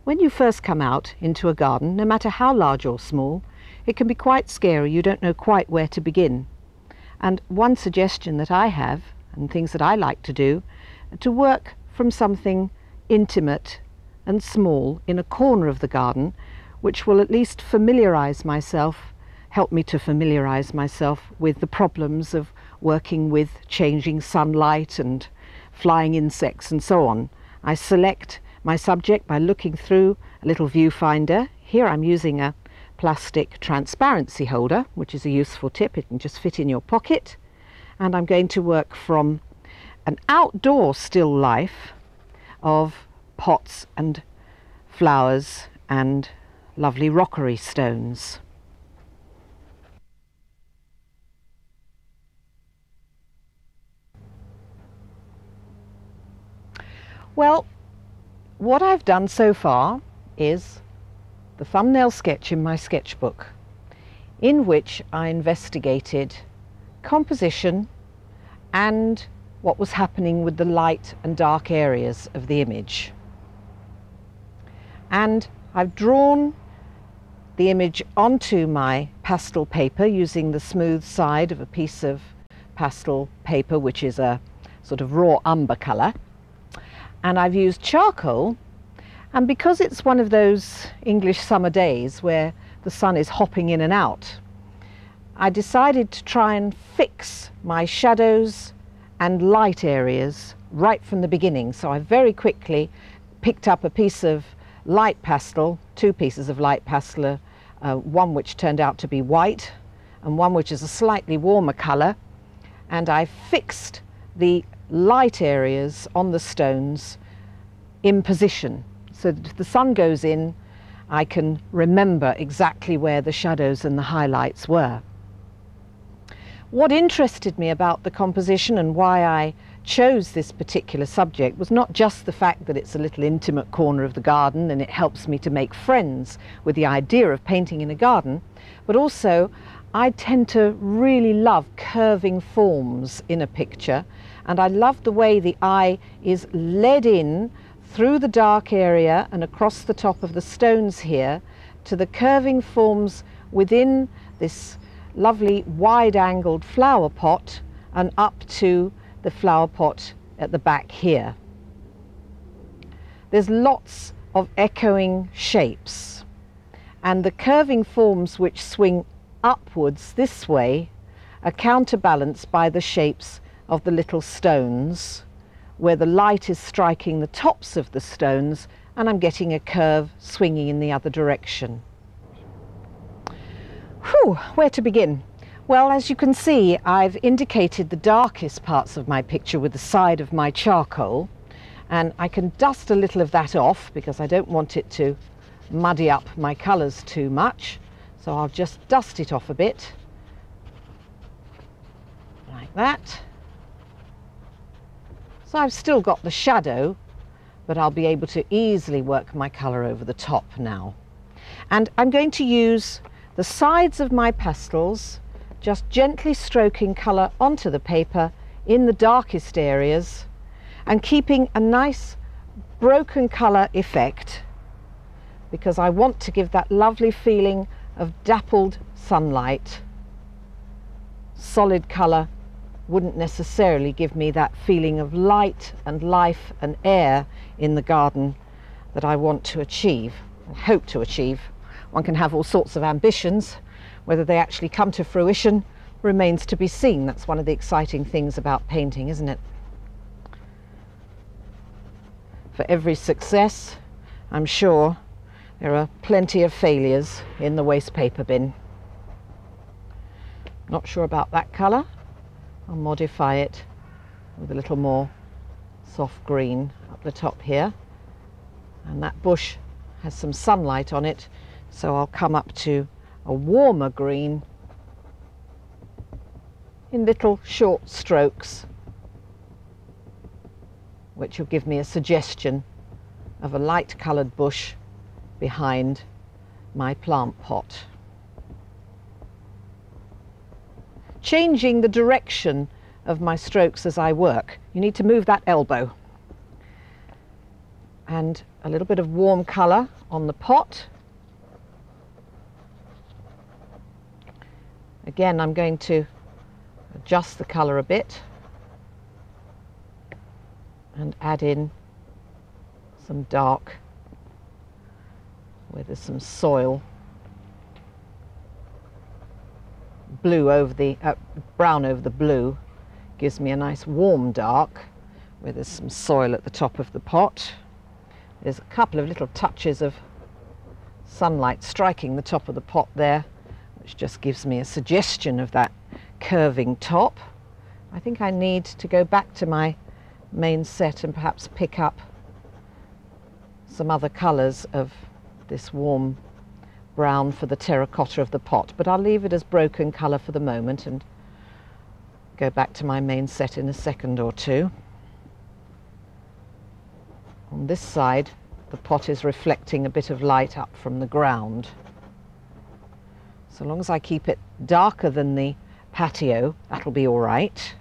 When you first come out into a garden, no matter how large or small, it can be quite scary. You don't know quite where to begin. And one suggestion that I have, and things that I like to do, to work from something intimate and small in a corner of the garden, which will at least help me to familiarize myself with the problems of working with changing sunlight and flying insects and so on. I select my subject by looking through a little viewfinder. Here I'm using a plastic transparency holder, which is a useful tip. It can just fit in your pocket. And I'm going to work from an outdoor still life of pots and flowers and lovely rockery stones. Well, what I've done so far is the thumbnail sketch in my sketchbook, in which I investigated composition and what was happening with the light and dark areas of the image. And I've drawn the image onto my pastel paper using the smooth side of a piece of pastel paper, which is a sort of raw umber colour. And I've used charcoal, and because it's one of those English summer days where the sun is hopping in and out, I decided to try and fix my shadows and light areas right from the beginning. So I very quickly picked up a piece of light pastel, two pieces of light pastel, one which turned out to be white and one which is a slightly warmer colour, and I fixed the light areas on the stones in position, so that if the sun goes in, I can remember exactly where the shadows and the highlights were. What interested me about the composition and why I chose this particular subject was not just the fact that it's a little intimate corner of the garden and it helps me to make friends with the idea of painting in a garden, but also I tend to really love curving forms in a picture, and I love the way the eye is led in through the dark area and across the top of the stones here to the curving forms within this lovely wide-angled flower pot and up to the flower pot at the back here. There's lots of echoing shapes, and the curving forms which swing upwards this way are counterbalanced by the shapes of the little stones, where the light is striking the tops of the stones and I'm getting a curve swinging in the other direction. Whew, where to begin? Well, as you can see, I've indicated the darkest parts of my picture with the side of my charcoal, and I can dust a little of that off because I don't want it to muddy up my colours too much. So I'll just dust it off a bit, like that. So I've still got the shadow, but I'll be able to easily work my colour over the top now. And I'm going to use the sides of my pastels, just gently stroking colour onto the paper in the darkest areas and keeping a nice broken colour effect, because I want to give that lovely feeling of dappled sunlight. Solid colour wouldn't necessarily give me that feeling of light and life and air in the garden that I want to achieve, and hope to achieve. One can have all sorts of ambitions. Whether they actually come to fruition remains to be seen. That's one of the exciting things about painting, isn't it? For every success, I'm sure there are plenty of failures in the waste paper bin. Not sure about that colour. I'll modify it with a little more soft green up the top here. And that bush has some sunlight on it, so I'll come up to a warmer green in little short strokes, which will give me a suggestion of a light coloured bush behind my plant pot. Changing the direction of my strokes as I work. You need to move that elbow. and a little bit of warm colour on the pot. Again, I'm going to adjust the colour a bit and add in some dark where there's some soil. Blue over the brown over the blue gives me a nice warm dark where there's some soil at the top of the pot. There's a couple of little touches of sunlight striking the top of the pot there, which just gives me a suggestion of that curving top. I think I need to go back to my main set and perhaps pick up some other colours of this warm brown for the terracotta of the pot, but I'll leave it as broken colour for the moment and go back to my main set in a second or two. On this side, the pot is reflecting a bit of light up from the ground. So long as I keep it darker than the patio, that'll be all right.